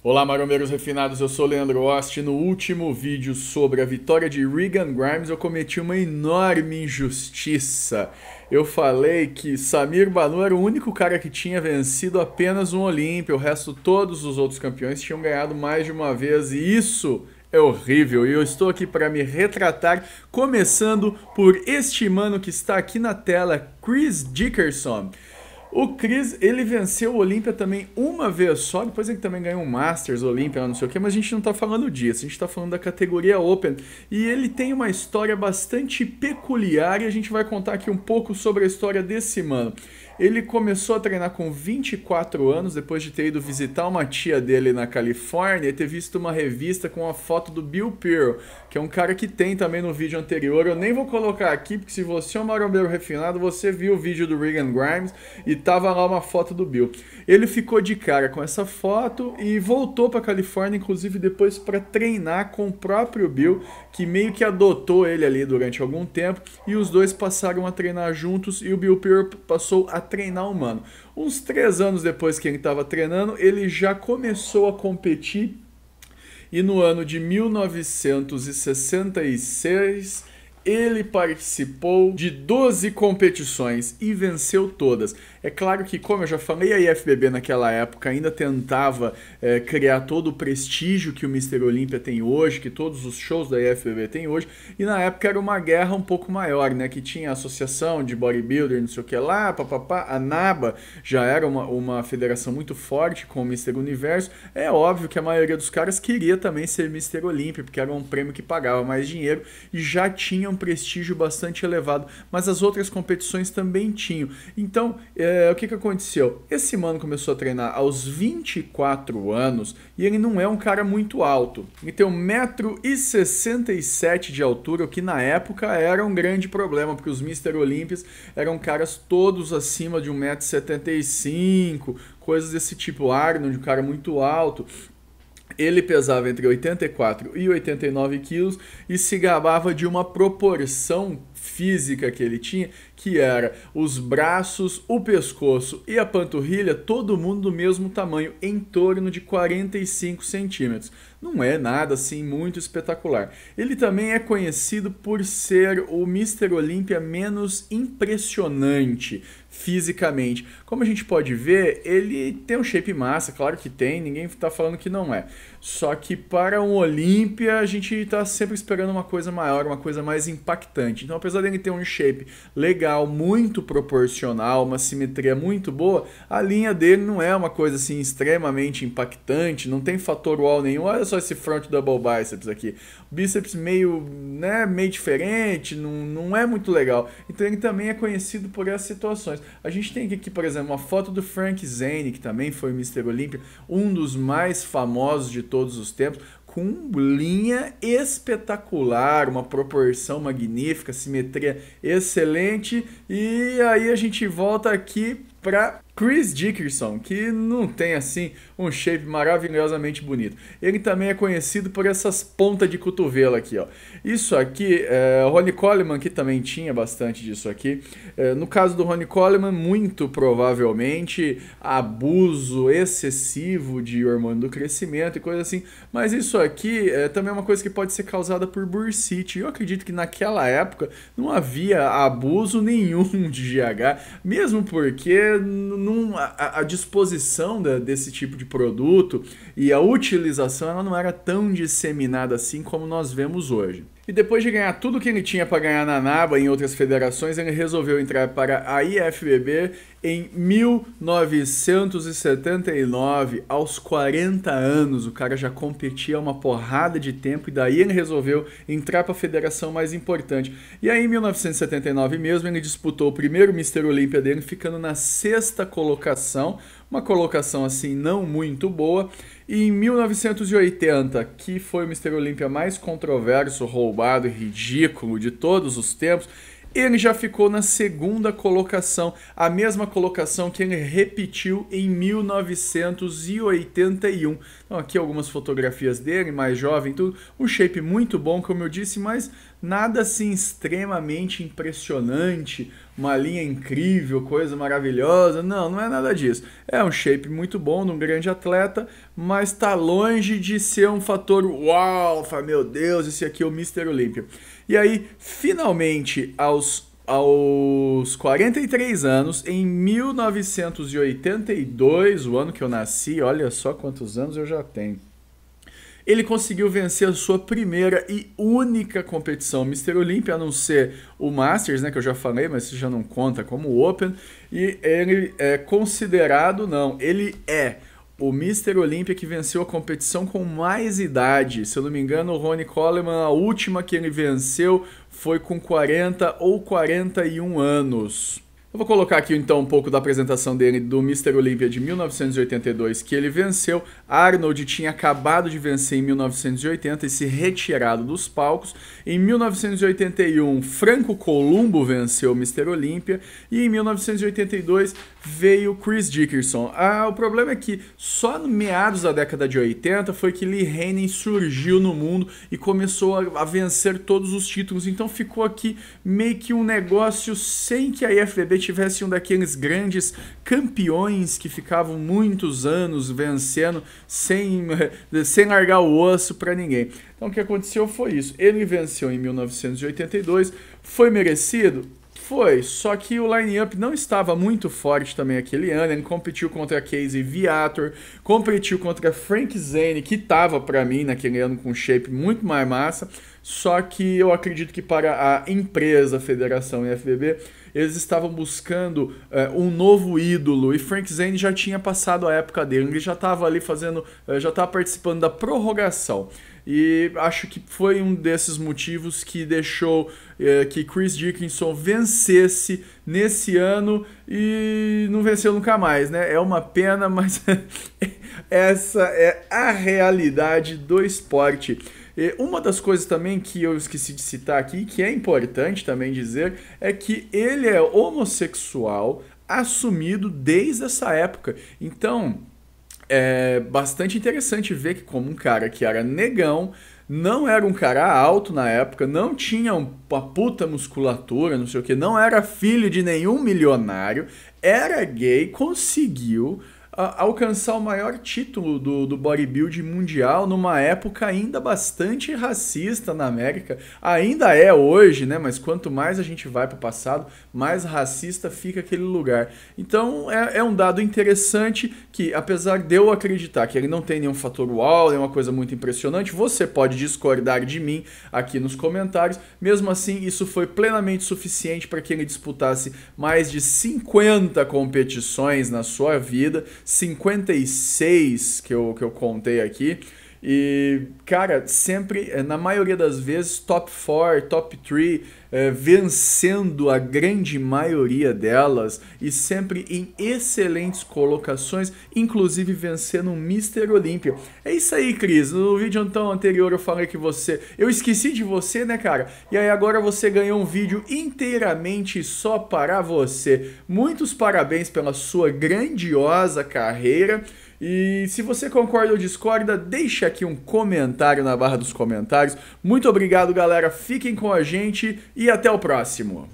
Olá, marombeiros refinados, eu sou o Leandro Ost. No último vídeo sobre a vitória de Regan Grimes, eu cometi uma enorme injustiça. Eu falei que Samir Banu era o único cara que tinha vencido apenas um Olímpia, o resto, todos os outros campeões tinham ganhado mais de uma vez, e isso é horrível. E eu estou aqui para me retratar, começando por este mano que está aqui na tela, Chris Dickerson. O Chris, ele venceu o Olímpia também uma vez só, depois ele também ganhou um Masters, Olímpia, não sei o que, mas a gente não tá falando disso, a gente tá falando da categoria Open. E ele tem uma história bastante peculiar e a gente vai contar aqui um pouco sobre a história desse mano. Ele começou a treinar com 24 anos, depois de ter ido visitar uma tia dele na Califórnia e ter visto uma revista com a foto do Bill Pearl, que é um cara que tem também no vídeo anterior. Eu nem vou colocar aqui, porque se você é um marombeiro refinado, você viu o vídeo do Regan Grimes e tava lá uma foto do Bill. Ele ficou de cara com essa foto e voltou para Califórnia, inclusive depois para treinar com o próprio Bill, que meio que adotou ele ali durante algum tempo, e os dois passaram a treinar juntos e o Bill Pearl passou a treinar o mano. Uns 3 anos depois que ele estava treinando, ele já começou a competir e no ano de 1966 ele participou de 12 competições e venceu todas. É claro que, como eu já falei, a IFBB naquela época ainda tentava criar todo o prestígio que o Mr. Olympia tem hoje, que todos os shows da IFBB tem hoje, e na época era uma guerra um pouco maior, né? Que tinha a associação de bodybuilder, não sei o que lá, papapá. A NABA já era uma federação muito forte com o Mr. Universo. É óbvio que a maioria dos caras queria também ser Mr. Olympia, porque era um prêmio que pagava mais dinheiro e já tinha um prestígio bastante elevado, mas as outras competições também tinham. Então, o que aconteceu? Esse mano começou a treinar aos 24 anos e ele não é um cara muito alto. Ele tem 1,67 m de altura, o que na época era um grande problema, porque os Mr. Olympias eram caras todos acima de 1,75 m, coisas desse tipo. Arnold, um cara muito alto. Ele pesava entre 84 e 89 quilos e se gabava de uma proporção física que ele tinha, que era os braços, o pescoço e a panturrilha, todo mundo do mesmo tamanho, em torno de 45 centímetros. Não é nada assim muito espetacular. Ele também é conhecido por ser o Mr. Olympia menos impressionante fisicamente. Como a gente pode ver, ele tem um shape massa, claro que tem, ninguém está falando que não é. Só que para um Olympia a gente está sempre esperando uma coisa maior, uma coisa mais impactante. Então, apesar dele ter um shape legal, muito proporcional, uma simetria muito boa, a linha dele não é uma coisa assim extremamente impactante, não tem fator wall nenhum. Olha só esse front double biceps aqui. O bíceps meio, né, meio diferente, não é muito legal. Então ele também é conhecido por essas situações. A gente tem aqui, por exemplo, uma foto do Frank Zane, que também foi Mr. Olympia, um dos mais famosos de todos os tempos, com linha espetacular, uma proporção magnífica, simetria excelente. E aí a gente volta aqui para Chris Dickerson, que não tem assim um shape maravilhosamente bonito. Ele também é conhecido por essas pontas de cotovelo aqui, ó. Isso aqui, o Ronnie Coleman que também tinha bastante disso aqui. No caso do Ronnie Coleman, muito provavelmente abuso excessivo de hormônio do crescimento e coisa assim. Mas isso aqui também é uma coisa que pode ser causada por bursite. Eu acredito que naquela época não havia abuso nenhum de GH, mesmo porque a disposição desse tipo de produto e a utilização ela não era tão disseminada assim como nós vemos hoje. E depois de ganhar tudo que ele tinha para ganhar na NABA e em outras federações, ele resolveu entrar para a IFBB em 1979, aos 40 anos. O cara já competia há uma porrada de tempo e daí ele resolveu entrar para a federação mais importante. E aí em 1979 mesmo ele disputou o primeiro Mr. Olympia dele, ficando na 6ª colocação, uma colocação assim não muito boa. E em 1980, que foi o Mr. Olympia mais controverso, roubado e ridículo de todos os tempos, ele já ficou na 2ª colocação, a mesma colocação que ele repetiu em 1981. Então aqui algumas fotografias dele, mais jovem, tudo, um shape muito bom, como eu disse, mas nada assim extremamente impressionante, uma linha incrível, coisa maravilhosa. Não, não é nada disso. É um shape muito bom de um grande atleta, mas está longe de ser um fator uau, fala, meu Deus, esse aqui é o Mr. Olympia. E aí, finalmente, aos 43 anos, em 1982, o ano que eu nasci, olha só quantos anos eu já tenho. Ele conseguiu vencer a sua primeira e única competição Mr. Olympia, a não ser o Masters, né, que eu já falei, mas isso já não conta como Open. E ele é considerado, não, ele é o Mr. Olympia que venceu a competição com mais idade. Se eu não me engano, o Ronnie Coleman, a última que ele venceu foi com 40 ou 41 anos. Eu vou colocar aqui então um pouco da apresentação dele do Mr. Olympia de 1982, que ele venceu. Arnold tinha acabado de vencer em 1980 e se retirado dos palcos. Em 1981, Franco Columbo venceu o Mr. Olympia e em 1982 veio Chris Dickerson. O problema é que só no meados da década de 80 foi que Lee Haney surgiu no mundo e começou a vencer todos os títulos. Então ficou aqui meio que um negócio sem que a IFBB tivesse um daqueles grandes campeões que ficavam muitos anos vencendo sem largar o osso para ninguém. Então o que aconteceu foi isso. Ele venceu em 1982, foi merecido? Foi, só que o line-up não estava muito forte também aquele ano. Ele competiu contra Casey Viator, competiu contra Frank Zane, que estava para mim naquele ano com shape muito mais massa. Só que eu acredito que para a empresa, a federação e a FBB, eles estavam buscando um novo ídolo. E Frank Zane já tinha passado a época dele, ele já estava ali fazendo, já estava participando da prorrogação. E acho que foi um desses motivos que deixou que Chris Dickinson vencesse nesse ano e não venceu nunca mais, né? É uma pena, mas essa é a realidade do esporte. E uma das coisas também que eu esqueci de citar aqui, que é importante também dizer, é que ele é homossexual assumido desde essa época. Então, é bastante interessante ver que como um cara que era negão, não era um cara alto na época, não tinha uma puta musculatura, não sei o que, não era filho de nenhum milionário, era gay, conseguiu alcançar o maior título do bodybuilding mundial numa época ainda bastante racista na América. Ainda é hoje, né? Mas quanto mais a gente vai para o passado, mais racista fica aquele lugar. Então é um dado interessante que, apesar de eu acreditar que ele não tem nenhum fator uau, é uma coisa muito impressionante, você pode discordar de mim aqui nos comentários. Mesmo assim, isso foi plenamente suficiente para que ele disputasse mais de 50 competições na sua vida, 56 que eu contei aqui. E, cara, sempre, na maioria das vezes, top 4, top 3, vencendo a grande maioria delas e sempre em excelentes colocações, inclusive vencendo um Mr. Olympia. É isso aí, Cris. No vídeo então anterior eu falei que eu esqueci de você, né, cara? E aí agora você ganhou um vídeo inteiramente só para você. Muitos parabéns pela sua grandiosa carreira. E se você concorda ou discorda, deixa aqui um comentário na barra dos comentários. Muito obrigado, galera. Fiquem com a gente e até o próximo.